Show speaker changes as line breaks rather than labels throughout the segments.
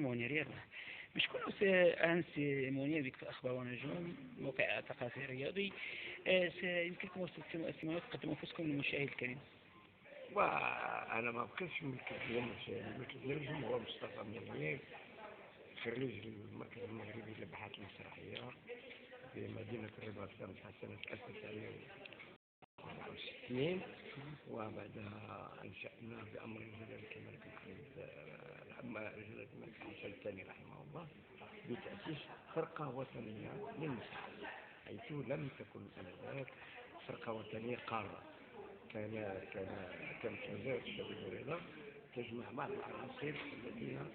منير يلا مش كل أنسي منير بك أخبار ونجوم موقع ثقافي رياضي. يمكنكم وسط السماوات تقدموا أنفسكم للمشاهد الكريم.
وأنا ما بقيتش من النجم هو مصطفى منير، خريج المركز المغربي للأبحاث المسرحية في مدينة الرباط سنة 1964، وبعدها أنشأنا بأمر جلالة الملك جلالة الملك حسن الثاني رحمه الله بتأسيس فرقة وطنية للمسرح، حيث لم تكن آنذاك فرقة وطنية قارة. كانت وزارة الشباب والرياضة تجمع بعض العناصر الذين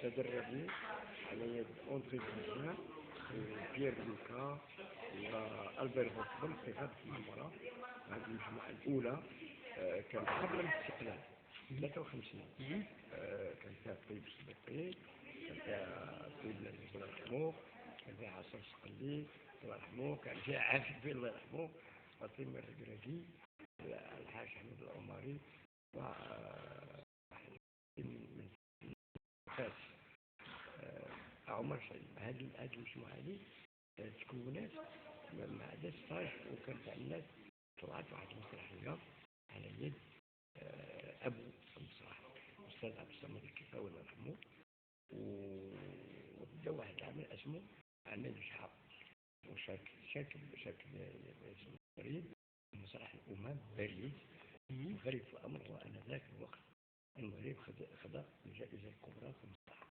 تدربوا على يد أندري بوزين وبيير لوكا وألبير فوتبل في هذه المباراة. هذه المجموعة الأولى كانت قبل الاستقلال 53. كان فيها طيب الصديقي، كان فيها طيب العزيز الله يرحمه، كان فيها عصر الصقلي الله يرحمه، كان فيها عافية الله يرحمه، فاطمة الركراكي، الحاج حمد العماري، و من فاس عمر سعيد. هذه المجموعة هذه تكونت مع هذا ستاج، وكانت عندنا طلعت واحد المسرحية على يد أبو المسرح الأستاذ عبد الصمد الكفاوي الله يرحمه، وبدا واحد العمل اسمه عمل شحاب، وشاكل اسمه بريد مسرح الأمم باريس. الغريب في الأمر هو أن ذاك الوقت المغرب خذ الجائزة الكبرى في المسرح.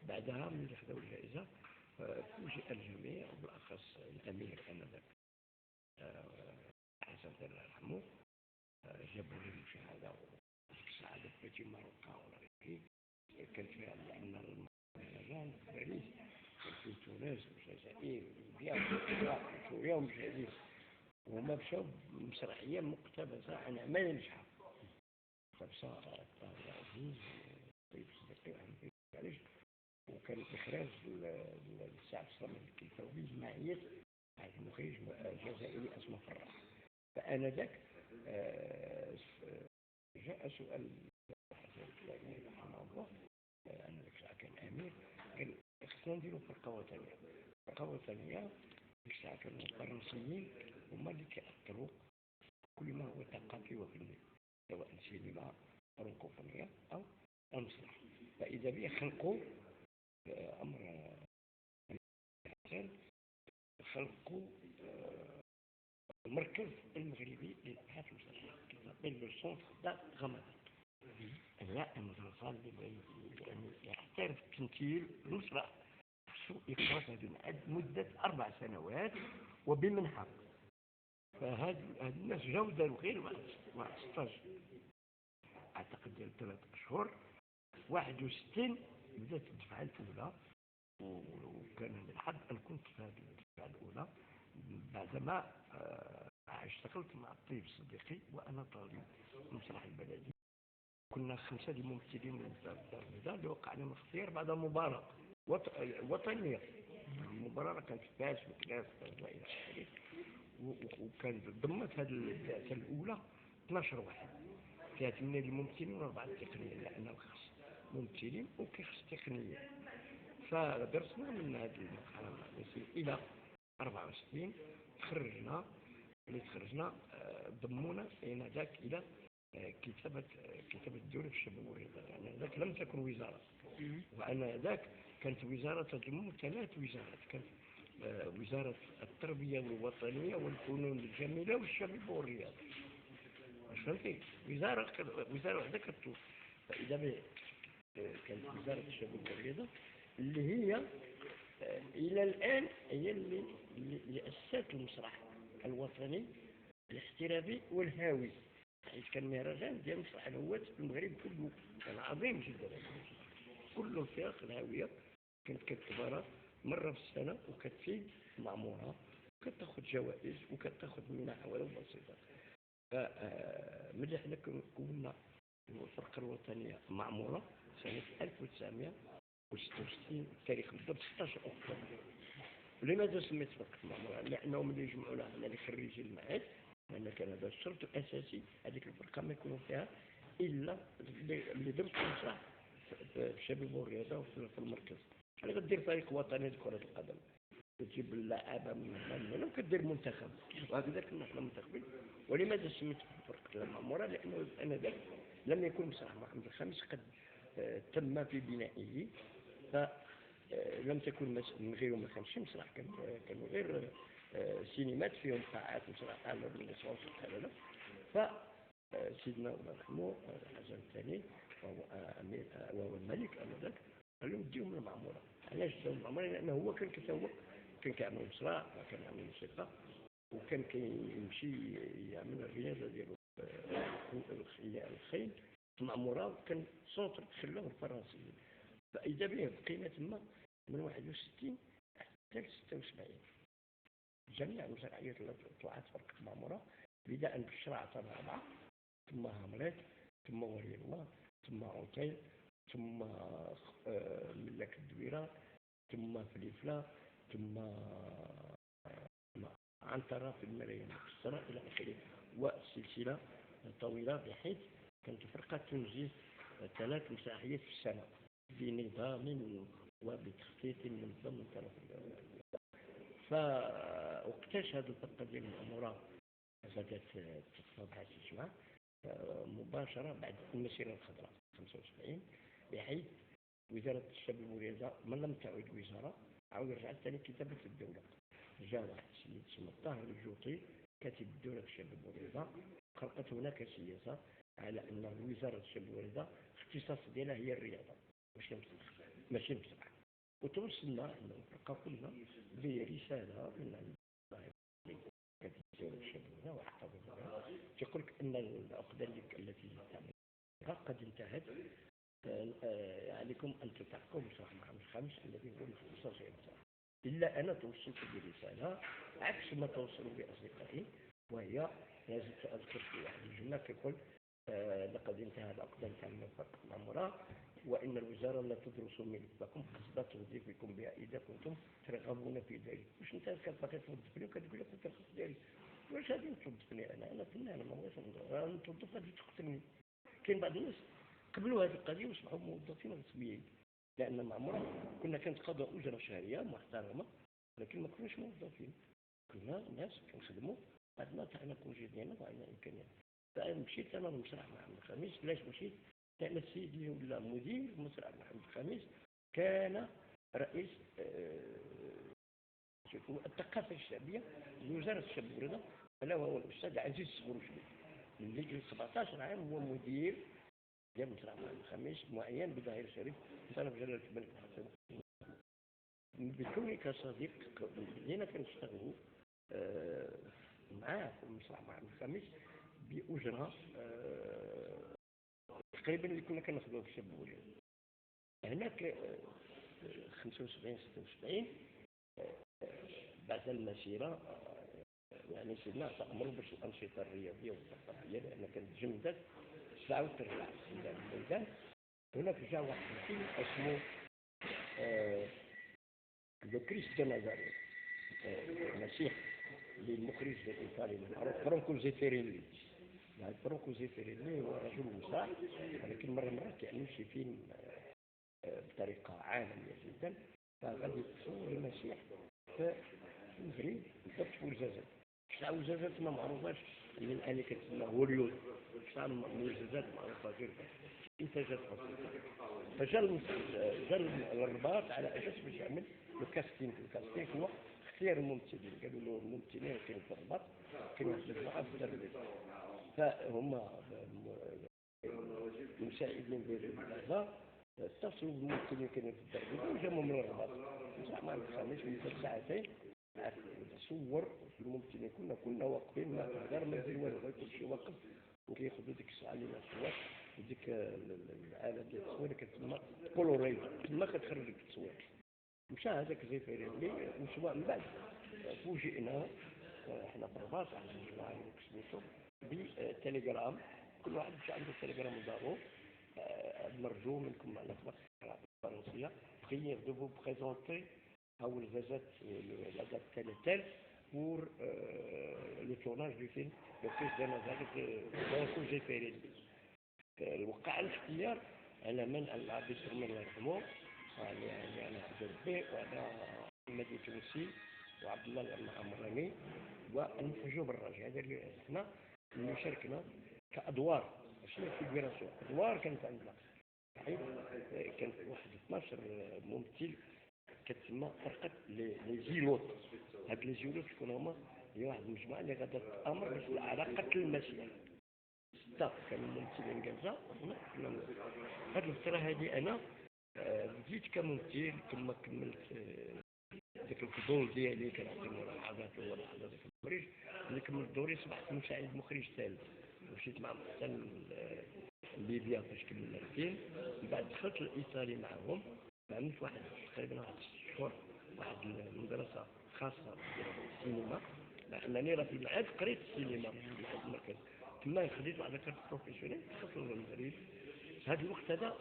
بعدها من خذوا الجائزة فوجئ الجميع وبالأخص الأمير آنذاك حسن الله يرحمه، جابوا لي المشاهدة والسعادة في ماروكا ولا غيره. كان فيها لأن المهرجان في باريس كان في تونس والجزائر وليبيا وسوريا ومشاهدين، وهما مشاو بمسرحية مقتبسة عن أعمال الشعب، مقتبسة طاهر العزيز وطيب الصديقي وعليش، وكان إخراج للسعد الصمد الكفاوي معية واحد المخرج جزائري اسمه فرح. فآنذاك جاء سؤال حسن الثاني رحمه الله، آنذاك الساعة كان أمير، قال خصنا نديرو فرقة وطنية. فرقة وطنية ديك الساعة كانوا الفرنسيين هما اللي كيأثروا كل ما هو ثقافي وفني، سواء السينما فرنكوفونية أو المسرح. فإذا بيه خلقوا أمر حسن، خلقوا المركز المغربي للأبحاث المسرحية كيسمى السونتر دا غمضان. لا المدرسة اللي يحترف تمثيل المسرح يقرأ هذه مدة 4 سنوات وبمنحة. فهاد الناس جاو داروا غير واحد 16 أعتقد ديال 3 أشهر. 61 بدات الدفعة الأولى، وكان هذا الحظ أن كنت في هذه الدفعة الأولى بعدما اشتغلت مع الطيب الصديقي وأنا طالب المسرح البلدي. كنا 5 ممثلين من الدار البيضاء اللي وقع عليهم الاختيار بعد مباراة وطنية. المباراة كانت في فاس وكلاس وإلى آخره، وكان ضمت هذه البعثة الأولى 12 واحد، فيها 8 الممثلين و4 التقنيين، لأنه خص ممثلين وكيخص تقنيين. فدرسنا من هذه المرحلة إلى 64 تخرجنا. ضمونا ذاك إلى كتابة الدولة في الشباب والرياضة، يعني ذاك لم تكن وزارة، وأنا ذاك كانت وزارة تضم 3 وزارات. كانت وزارة التربية والوطنية والفنون الجميلة والشباب والرياضة. فهمتي؟ وزارة واحدة كتوف. فإذا كانت وزارة الشباب والرياضة اللي هي إلى الآن هي اللي أسست المسرح الوطني الاحترافي والهاوي، حيث كان مهرجان ديال مسرح الهوات في المغرب كله، كان عظيم جدا. كل الفرق الهاوية كانت كتبارات مرة في السنة، وكتفيد معمورة، وكتاخد جوائز وكتاخد منح ولو بسيطة. فملي حنا كنا الفرقة الوطنية معمورة سنة 1966 التاريخ بالضبط 16 أكتوبر. لماذا سميت فرقة معمورة؟ لأنهم اللي يجمعونا حنا اللي خريجين المعهد، لأن كان هذا الشرط الأساسي. هذيك الفرقة ما يكونوا فيها إلا اللي درسوا المسرح في الشباب والرياضة وفي المركز. أنا غدير فريق وطني لكرة القدم، تجيب اللعابة من وكدير منتخب، وهكذا كنا احنا منتخبين. ولماذا سميت فرقة المعمورة؟ لأنه آنذاك لم يكن مسرح محمد الخامس قد تم في بنائه، فلم تكن من غيره ما كانش مسرح، كانوا غير سينمات فيهم قاعات مسرح على النسوان هذا. فسيدنا الله يرحمه الحسن الثاني وهو الملك آنذاك قال لهم ديهم المعمورة. علاش ديهم المعمورة؟ لأنه هو كان كيسوق، كان كيعمل مسرح وكان يعمل موسيقى وكان كيمشي يعمل الرياضة ديالو الخيل في المعمورة، وكان سونتر تخلاو الفرنسيين. فإذا به بقينا تما من 61 حتى 76 جميع المسرحيات التي طلعت فرقة المعمورة، بداء بالشرع تاع 4 ثم هامليت ثم ولي الله ثم اوتيل ثم ملك الدويرة ثم فليفلة ثم عنترة في الملايين المكسرة إلى آخره، والسلسلة طويلة بحيث كانت الفرقة تنجز 3 مسرحيات في السنة بنظام وبتخطيط منظم من طرف فاقتاش هذه الفرقة ديال المعمورة بدأت تتطبع تسمع مباشرة بعد المسيرة الخضراء 75، بحيث وزارة الشباب والرياضة من لم تعد وزارة عاود رجعت ثاني كتابة الدولة. جاء واحد السيد اسمه الطاهر الجوطي كاتب الدولة الشباب والرياضة، خلقت هناك سياسة على أن وزارة الشباب والرياضة اختصاص ديالها هي الرياضة ماشي المسرح. وتوصلنا أن الفرقة كلها برسالة من الدولة الشباب واحتفظها تقول أن العقدة التي تعملها قد انتهت، عليكم أن تتحقوا بصراحة محمد الخامس الذي هو الاختصاص الإنسان. إلا أنا توصلت برسالة عكس ما توصلوا بأصدقائي، وهي لازم أذكر في واحد الجملة كيقول لقد انتهى العقد من فرقة المعمورة، وإن الوزارة لا تدرس ملفكم قصد توظيفكم بها إذا كنتم ترغبون في ذلك. واش أنت كتبغي توظفني وكتقول لك أنت الخص ديالي؟ واش غادي توظفني أنا فنان ما بغيتش نتوظف غادي تقتلني. كاين بعض الناس قبلوا هذه القضية وصبحوا موظفين رسميين، لأن المعمورة كنا كنتقاضوا أجرة شهرية محترمة لكن ما كناش موظفين، كنا ناس كنخدموا عندنا تاعنا كونجي ديالنا وعندنا إمكانيات. فمشيت أنا للمسرح محمد الخامس. علاش مشيت؟ لأن السيد اللي ولا مدير مسرح محمد الخامس كان رئيس الثقافة الشعبية لوزارة الشباب والرياضة، ألا وهو الأستاذ عزيز السبروشلي اللي 17 عام هو مدير ديال مسرح محمد الخامس معين بظاهر شريف طلب جلالة الملك حسن. بكوني كصديق بدينا كنشتغلوا معاه في مسرح محمد الخامس بأجرة تقريبا اللي كنا كناخذوها في الشباب والرياضة. هناك 75 76 بعد المسيرة يعني سيدنا تأمروا باش الأنشطة الرياضية والثقافية لأن كانت جمدت تعاود ترجع إلى الميدان. هناك جاء واحد الفيلم اسمه لو كريست دو نازاريت، المسيح للمخرج الإيطالي المعروف فرانكو زيفيريني. فرانكو زيفيريني هو رجل مسرح ولكن مرة كيعمل شي فيلم بطريقة عالمية جدا، فغادي يتصور المسيح في المغرب بالضبط في وزازات. شحال وزازات ما معروفاش من الآن كتسمى هوليود، شحال وزازات معروفة غير إنتاجات بسيطة. فجا الرباط على أساس باش يعمل الكاستينغ هو اختيار الممثلين. قالوا له الممثلين كاين في الرباط كاين واحد المجموعة في الدرب، فهما المساعدين ديال هذا اتصلوا بالممثلين كاينين في الدرب وجابوا من الرباط. زعما الخميس من ساعتين تصور الممثلين كنا واقفين ما غير ما ندير والو غير كلشي واقف وكياخذوا ديك الساعه اللي الصوات وديك الآلة ديال التصوير كتسمى كولوريد تما كتخرج لك التصوير. مشى هذاك زيفيريني وسواء من بعد فوجئنا حنا في الرباط على المجموعه اللي سميتو بتليجرام، كل واحد مشى عنده تليجرام دارو مرجو منكم على الفرنسيه prière de vous présenter à Ouelzazat la date telle et telle pour le tournage du film Le Christ de Nazareth de Franco Zeffirelli. وقع الاختيار على من العبد الرحمن الله يرحمه، يعني أنا عبد ربي وأنا محمد التونسي وعبد الله العمراني والمحجوب الراجي. هذا اللي احنا اللي شاركنا كأدوار، ماشي فيغوراسيون، أدوار كانت عندنا. صحيح كان واحد 12 ممثل كتسمى فرقة لي زيلوت. هاد لي زيلوت شكون هما؟ هي واحد المجموعة اللي غادا تأمر على قتل المسيح. 6 كانوا ممثلين جالسة. هاد الفترة هادي أنا بديت كممثل ثم كملت ديك الفضول ديالي كنعطيو لحظات ولحظات في المخرج. ملي كملت دوري صبحت مساعد مخرج ثالث، مشيت مع حتى ليبيا فاش كملنا الفيلم. من بعد دخلت الإيطالي معهم، عملت واحد تقريبا واحد 6 شهور واحد المدرسة خاصة ديال السينما، لأنني راه في المعهد قريت السينما في المعهد المركزي، تما خديت واحد الكارت بروفيسيونيل دخلت للمغرب. في هذا الوقت هذا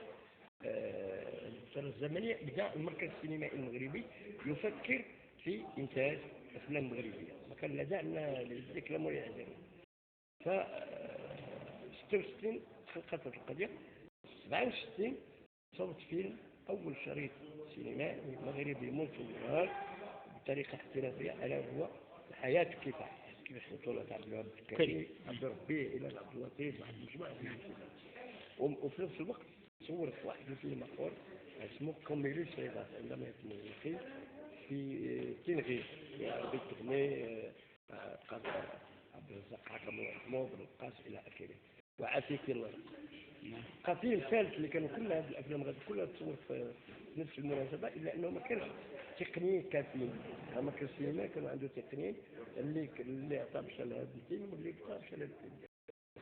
الفترة الزمنية بدا المركز السينمائي المغربي يفكر في إنتاج أفلام مغربية، ما كان لا داعي لذلك ولا يعزل. ف 66 خلقت القضية. 67 صورت فيلم أول شريط سينمائي مغربي مصور بطريقة احترافية، ألا هو الحياة كفاح، بطولة عبد الوهاب الكريم، عبد ربي إلى عبد اللطيف، واحد مجموعة من الفيلم. وفي نفس الوقت صورت واحد الفيلم آخر اسمه كوميلي سيدات عندما يتم في تنغير في عربية تغني قادر عبد الرزاق حكم الله يرحمه بن القاس إلى آخره وعافيك الله. فيلم الثالث اللي كانوا كل هذه الأفلام غادي كلها تصور في نفس المناسبة، إلا أنه ما كانش تقنيين كافيين. أما كان السينما كانوا عنده تقنيين اللي عطى باش لهذا الفيلم واللي عطى باش لهذا الفيلم.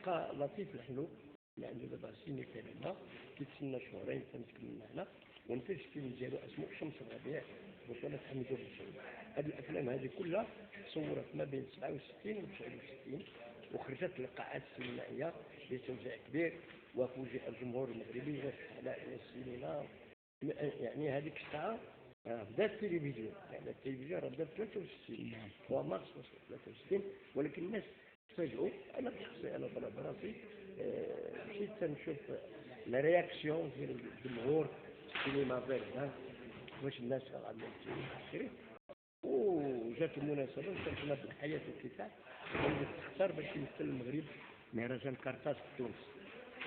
بقى لطيف الحلو اللي عنده دابا سيني كاملة كيتسنى شهرين تنتكلم هنا ونتج الفيلم ديالو اسمه شمس الربيع بطولة حميدو بن. هذه الأفلام هذه كلها صورت ما بين 67 و 69 وخرجت للقاعات السينمائية بتوزيع كبير، وفوجئ الجمهور المغربي واستحلاء السينما. يعني هذيك الساعة بدا التلفزيون، يعني التلفزيون بدا في 63 هو مارس 63، ولكن الناس تفاجئوا. أنا بشخصي أنا طلع براسي مشيت تنشوف لا رياكسيون ديال الجمهور السينما فيردا واش الناس غادي تشري. وجات المناسبة وصلنا بالحياة والكفاح اللي تختار باش يمثل المغرب مهرجان كارتاج في تونس،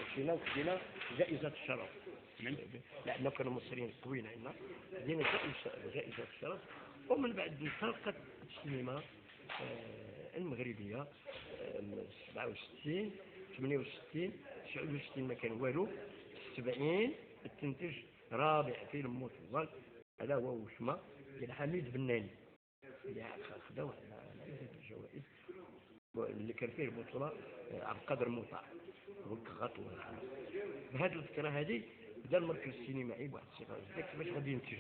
مشينا وخدينا جائزة الشرف لأنه كانوا مصريين قويين عندنا، خدينا جائزة الشرف. ومن بعد انطلقت السينما المغربية 67 68 69 ما كان والو. 70 تنتج رابع فيلم مصور هذا هو وشمة ديال حميد بناني اللي خدا واحد الجوائز اللي كان فيه البطولة عبد القادر موطع والكغاط الله يرحمه. بهذه الفترة هذه بدا المركز السينمائي بواحد الصفة كيفاش غادي ينتج،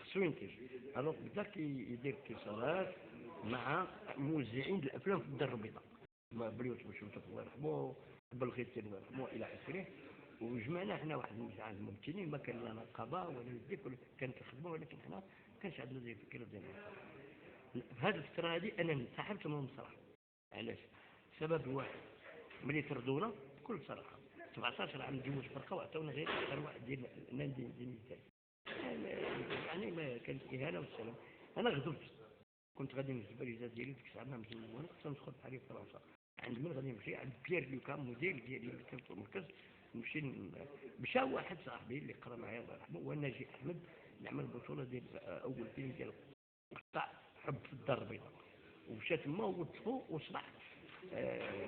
خصو ينتج. الوغ بدا كيدير اتصالات مع موزعين الافلام في الدار البيضاء، بليوت بوشوتة الله يرحمه، بالغيتي الله يرحمه الى اخره. وجمعنا حنا واحد المجموعة الممثلين، ما كان لا نقابة ولا ذيك كانت الخدمة، ولكن حنا ما كانش عندنا زي الفكرة ديالنا. في هذه الفترة هذه انا انسحبت من المسرح. علاش؟ سبب واحد، ملي طردونا بكل صراحة 17 عام جوج فرقة وعطاونا غير اخر واحد ديال نادي مثال، يعني ما كانت اهانة والسلام. انا غضبت، كنت غادي نجيب الفيزا ديالي ديك الساعة مزول، وانا كنت ندخل بحالي في فرنسا. عند من غادي نمشي؟ عند بيير لوكا مدير ديالي اللي كان في المركز. نمشي مشى واحد صاحبي اللي قرا معايا الله يرحمه هو ناجي احمد، نعمل بطولة ديال اول فيلم ديال قطع حب في الدار البيضاء، ومشى تما ووظفو وصبح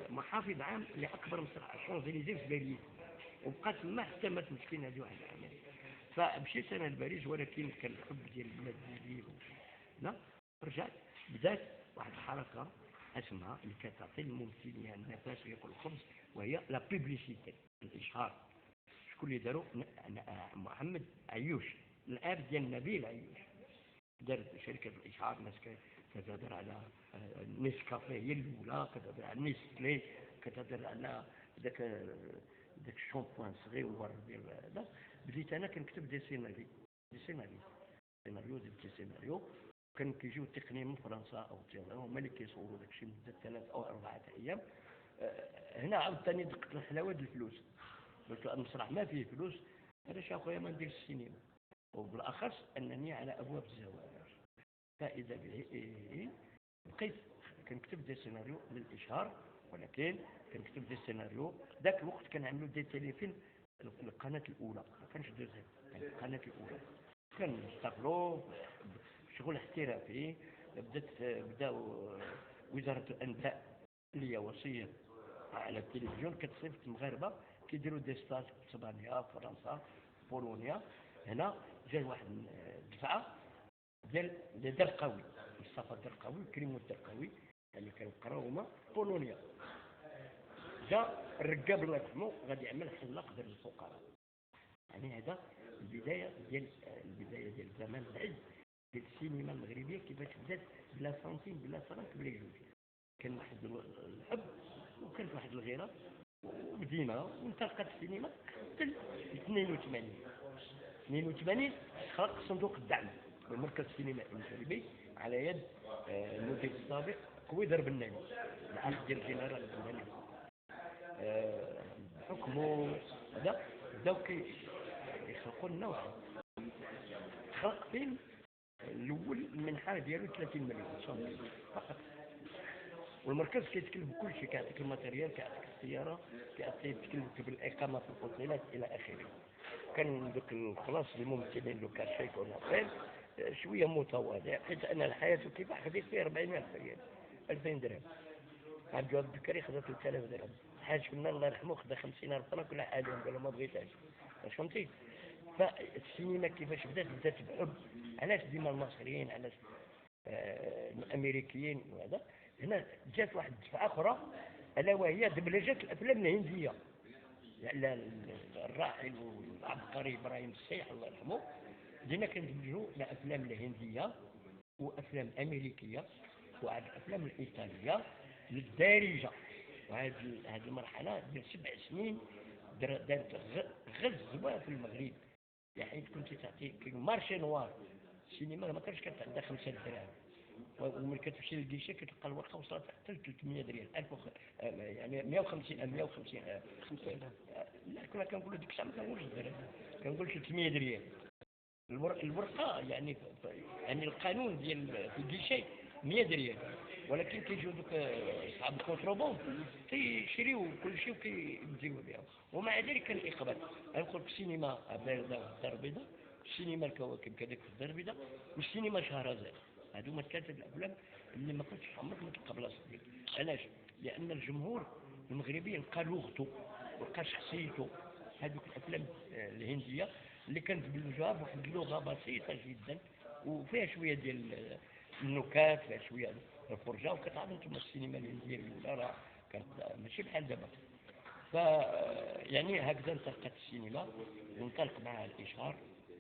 محافظ عام لاكبر مسرح شونزليزيه في باريس، وبقى تما حتى مات مسكين هذه واحد العام. فمشيت انا لباريس، ولكن كان الحب ديال البلاد ديالي لا. رجعت بدات واحد الحركه اسمها اللي كتعطي للممثلين يعني النفس وياكل الخبز، وهي لا بوبليسيتي، الاشهار. شكون اللي داروا؟ محمد عيوش الاب ديال نبيل عيوش، دارت شركه الاشهار. ناس كتهضر على نيسكافيه هي الاولى، كتهضر على نيسلي، كتهضر على داك الشامبوان صغير ديال هذا. بديت انا كنكتب دي سيناريو كان كيجيو التقنيين من فرنسا او الجزائر هما اللي كيصوروا داكشي مده 3 أو 4 ايام. هنا عاوتاني دقت الحلاوه ديال الفلوس، قلت المسرح ما فيه فلوس، علاش اخويا ما ندير السينما؟ وبالاخص انني على ابواب الزواج. فاذا به بقيت كنكتب دي سيناريو للاشهار، ولكن كنكتب دي سيناريو. ذاك الوقت كنعملوا دي تيليفيلم القناه الاولى، ما كانش دوزيام، كانت القناه الاولى. كنشتغلوا شغل احترافي. بداو وزاره الانباء اللي هي وصيه على التلفزيون كتصيفط المغاربه كيديروا دي ستاج في اسبانيا، فرنسا، بولونيا. هنا جا واحد الدفعه ديال الدرقاوي، مصطفى الدرقاوي وكريم الدرقاوي اللي كانوا قراو هما في بولونيا. جا الرقاب الله يرحمه غادي يعمل حلاق ديال الفقراء. يعني هذا البدايه ديال زمان العز ديال السينما المغربيه، كيفاش بدات بلا سنتيم بلا فرنك بلا جوج. كان واحد الحب وكانت واحد الغيره، وبدينا وانطلقت السينما حتى 82 خلق صندوق الدعم والمركز السينمائي المغربي على يد المدير السابق كويدر بناني، الاخ ديال الجنرال بناني. بحكمه هذا بداو يخلقوا لنا واحد خلق فيلم الاول المنحه ديالو 30 مليون فقط. والمركز كيتكلف بكل شيء، كيعطيك الماتيريال، كيعطيك السياره، كيتكلفك بالاقامه في الاوتيلات الى اخره. كان ذوك الخلاص الممثلين لو كان شيك ونقل شويه متواضع، حيت انا الحياه كيفاح خديت فيه 400 ريال 2000 درهم. عبد الجواد البكري خدا 3000 درهم. حاج كنا الله يرحمه خدا 50,000 فرنك ولا حاجه، قال ما بغيتهاش. فهمتي؟ فالسينما كيفاش بدات بحب. علاش ديما المصريين، علاش الامريكيين وهذا؟ هنا جات واحد الدفعه اخرى الا وهي دبلجه الافلام الهنديه. يعني الراحل والعبقري ابراهيم السيح الله يرحمه بدينا كندبلجوا الافلام الهنديه وافلام امريكيه والافلام الايطاليه للدارجه. وهذه المرحله ديال 7 سنين دارت غزوه في المغرب. يعني كنت تعطي مارشي نوار. السينما ما كانش كتعدى 5 دراهم، وملي كتمشي للكيشه كتلقى الورقه وصلت حتى ل 300 ريال، يعني 150 لا كنا كنقولوا ديك الساعه ما كنقولش الدرهم، كنقول 300 ريال الورقه. يعني القانون ديال في الكيشه 100 ريال، ولكن كيجيو دوك صحاب الكونتروبوند كيشريو كل شيء وكيمزيو بها. ومع ذلك كان الاقبال. غنقول لك السينما بارده في الدار البيضاء، السينما الكواكب كذلك في الدار البيضاء، والسينما شهرزاد. هذو ما كانت الافلام اللي ما كنتش عمرك ما تلقى بلاصه ديال. علاش؟ لان الجمهور المغربي لقى لغته ولقى شخصيته. هذوك الافلام الهنديه اللي كانت بلغوها بواحد اللغه بسيطه جدا وفيها شويه ديال النكات، فيها شويه الفرجه. وكتعرفوا انتم السينما الهنديه الاولى راه كانت ماشي بحال دابا. يعني هكذا انطلقت السينما وانطلق معها الاشهار،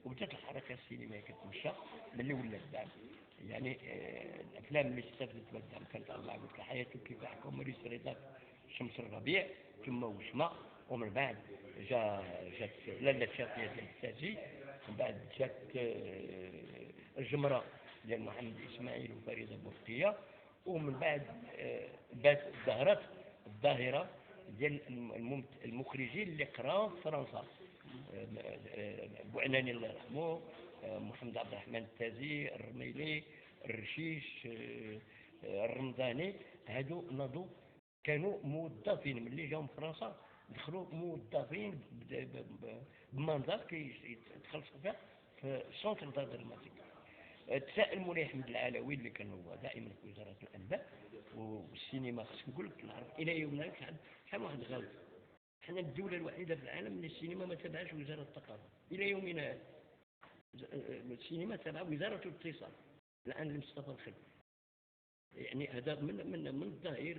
وبدات الحركه السينمائيه كتمشى ملي ولا الدعم. يعني الافلام اللي استفدت من الدعم كانت الله قلت حياتك كفاحك ومريس رضاك، شمس الربيع، ثم وشمه، ومن بعد جات لاله شافيه ديال التاجي، من بعد جات الجمره ديال محمد اسماعيل وفريده بورقيه، ومن بعد ظهرت الظاهره ديال المخرجين اللي قراو في فرنسا. بوعناني الله يرحمه، محمد عبد الرحمن التازي، الرميلي، الرشيش، الرمضاني. هادو نضوا كانوا موظفين ملي جاوا من فرنسا، دخلوا موظفين بمنظر كيتخلصوا فيها في سونتر دراماتيك. تساءل مولاي احمد العلوي اللي كان هو دائما في وزاره الانباء والسينما. خصك نقول لك العرب الى يومنا شحال واحد غلط. حنا الدوله الوحيده في العالم اللي السينما ما تبعش وزاره الثقافه الى يومنا هذا. السينما تبع وزاره الاتصال الان لمصطفى الخلف. يعني هذا من الظاهر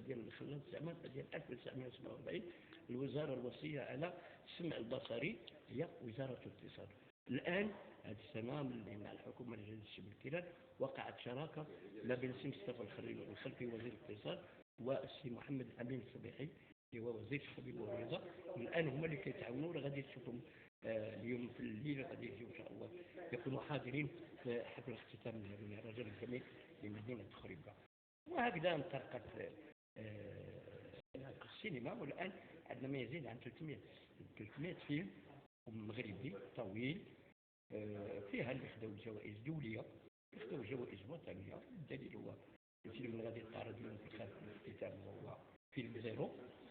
ديال خلال زعما ديال 1947 الوزاره الوصيه على السمع البصري هي وزاره الاتصال. الان هذه السنه مع الحكومه الجديده الشبه الكلال وقعت شراكه ما بين السي مصطفى الخلفي وزير الاتصال والسي محمد امين الصبيحي اللي هو وزير الشباب والرياضه. الان هما اللي كيتعاونوا ولا غادي تشوفهم اليوم في الليل غادي يجيو ان شاء الله يكونوا حاضرين في حفل اختتام الرجل الجميل لمدينه خريبه. وهكذا انطلقت السينما، والان عندنا ما يزيد عن 300 فيلم مغربي طويل، فيها اللي خداو الجوائز دولية، خداو جوائز وطنية. الدليل هو الفيلم اللي غادي يتعرض اليوم في الاختتام هو فيلم زيرو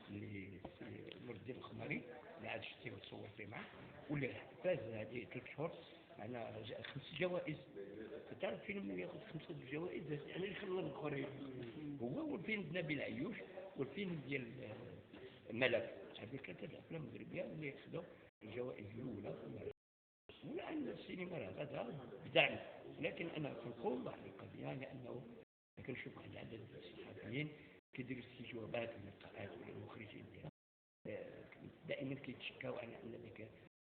اللي نور الدين الخماري اللي عاد شتيه وتصور فيه معاه، واللي فاز هذه 3 شهور على 5 جوائز. تعرف فيلم اللي ياخذ 5 جوائز يعني اللي خلى الاخرين هو والفيلم نبيل عيوش والفيلم ديال ملك. هذه 3 الافلام المغربيه اللي خداو الجوائز الاولى. والان السينما راه غدا بدعم، لكن انا كنقول واحد القضيه، لانه كنشوف واحد العدد ديال الصحفيين كيديروا استجوابات للقاءات والمخرجين ديالهم دائما كيتشكاو على ان ذاك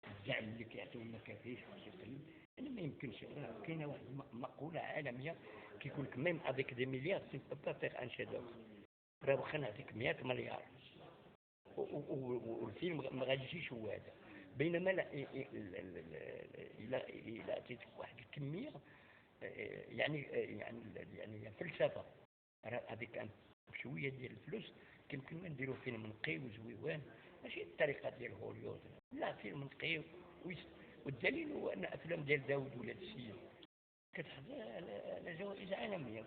الدعم اللي كيعطيو ما كافيش وكيقل. انا ما يمكنش، كاينه واحد مقوله عالميه كيقول لك ميم افيك دي مليار سي با فيغ ان شيدوف. راه واخا نعطيك 100 مليار والفيلم ما غاديش هو هذا، بينما الا عطيتك واحد الكميه يعني فلسفه. هذيك بشويه ديال الفلوس يمكن نديروا فيلم نقي وزويوان، ماشي الطريقه ديال هوليوود، لا فيلم نقي والدليل هو ان افلام ديال داوود ولاد السيد كتحصل على جوائز عالميه،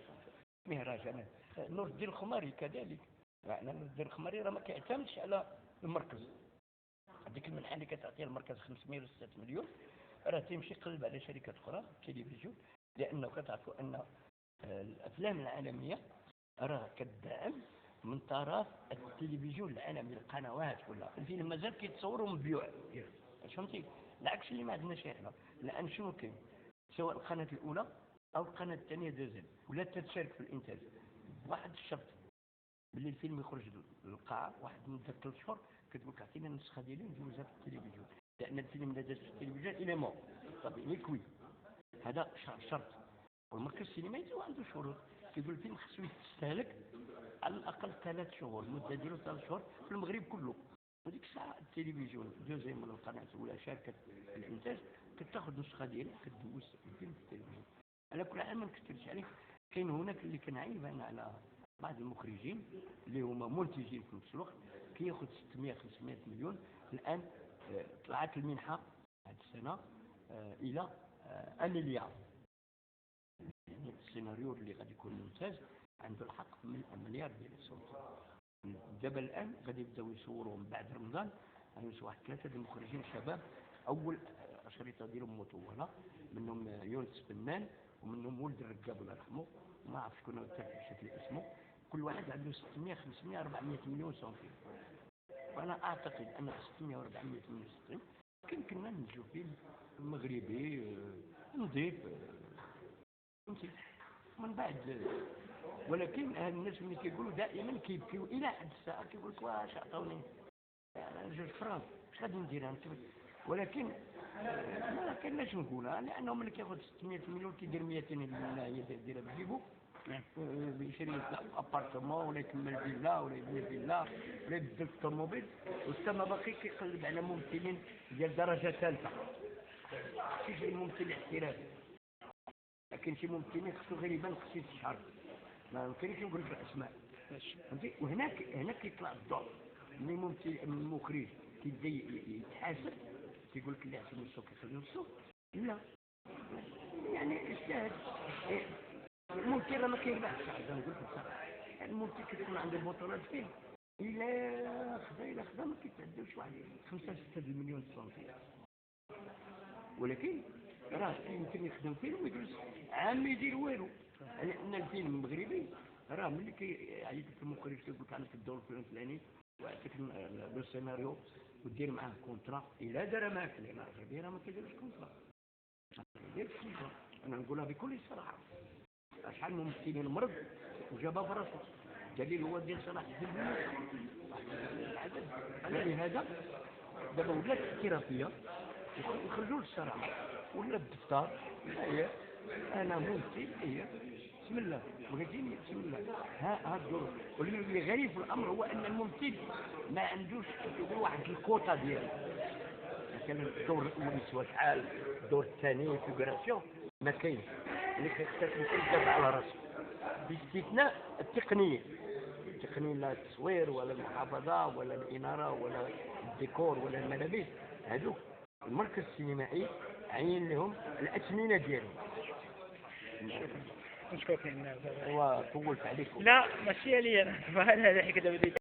مهرجانات. نور الدين الخماري كذلك، نور الدين الخماري راه ما كيعتمدش على المركز. هذيك المنحه اللي كتعطيها المركز 506 مليون راه تيمشي يقلب على شركات اخرى التلفزيون، لانه كتعرفوا ان الافلام العالميه راه كتدعم من طرف التلفزيون العالمي، القنوات ولا الفيلم مازال كيتصوروا مبيوع، فهمتي؟ العكس اللي ما عندناش احنا. لان شنو كاين؟ سواء القناه الاولى او القناه الثانيه دوزيام ولا تتشارك في الانتاج، واحد الشرط باللي الفيلم يخرج للقاعه واحد مده 3 شهور كتقول لك اعطينا النسخه ديالي ندوزها في التلفزيون، لان الفيلم الا داز في التلفزيون الى مو طبيعي كوي. هذا شرط. والمركز السينمائي هو عنده شروط، كيقول الفيلم خصو يستهلك على الاقل 3 شهور، المده ديالو 3 شهور في المغرب كله. وديك الساعه التلفزيون دوزيام ولا القناه الاولى شاركه في الانتاج كتاخذ النسخه ديالها كدوز الفيلم في التلفزيون. على كل حال ما نكثرش عليك، كاين هناك اللي كنعيب انا على بعض المخرجين اللي هما منتجين في نفس الوقت كياخذ 600 500 مليون. الان طلعت المنحه هذه السنه الى 1 مليار، يعني السيناريو اللي غادي يكون ممتاز عنده الحق من 1 مليار ديال الصوت. دابا الان غادي يبداو يصوروا من بعد رمضان، غنمشي واحد 3 المخرجين شباب اول شريطه ديالهم مطوله، منهم يونس فنان ومنهم ولد الركاب الله يرحمه، ما عرفتش شكون هو بشكل اسمه. كل واحد عنده 600 500 400 مليون سنتيم. وانا اعتقد ان 600 و 400 مليون سنتيم كنا ننتجوا فيلم مغربي نظيف، فهمتي؟ من بعد ولكن الناس اللي كيقولوا دائما كيبكيو الى حد الساعه كيقول لك واش عطاوني 2 فرانك اش غادي ندير انت؟ ولكن ما كناش نقولها، لانه ملي كياخذ 600 مليون كيدير 200 مليون هي ديرها بجيبو يشري ابارتمون ولا يكمل فيلا ولا يبني فيلا ولا يبدل الطوموبيل، والسما باقي كيقلب على ممثلين ديال درجه ثالثه. كيجي ممثل احترافي، لكن شي ممثلين خصو غير يبان خصو يتشهر، ما يمكنش نقول لك الاسماء، فهمتي؟ وهناك كيطلع الدور ملي ممثل المخرج كيبدا يتحاسب كيقول لك اللي عطيني السوق يخليه السوق، لا يعني اجتهد. الممثل راه ما كيبانش، نقول لك بصراحه الممثل كيكون عنده بطولات فيه الى خدا ما كيتعداوش واحد 5 6 مليون سنتيم، ولكن راه يمكن يخدم فيلم ويجلس عام ما يدير والو، لان الفيلم المغربي راه ملي كيعيط لك المخرج كيقول لك عندك الدور الفلاني ويعطيك لو سيناريو ودير معاه كونترا، الا دار معاك لان المغربي راه ما كيديرش كونترا، انا نقولها بكل صراحه. شحال من ممثلين مرض وجابها براسو، دليل هو ديال صلاح الدين. انا لهذا دابا ولات احترافيه يخرجوا للصراحه ولا بالدفتر، هي انا ممثل هي بسم الله ولكن بسم الله ها الدور. واللي غريب في الامر هو ان الممثل ما عندوش واحد الكوطه ديالو، كان الدور الاول يسوى شحال، الدور الثاني فيغوراسيون ما كاينش، اللي كيختار يدافع على راسه باستثناء التقنيه لا التصوير ولا المحافظه ولا الاناره ولا الديكور ولا الملابس، هذوك المركز السينمائي عين لهم الأثمنة ديالهم.
نشكرك.
ايوا طولت عليكم.
لا ماشي عليا انا، فهذا حكايه بديت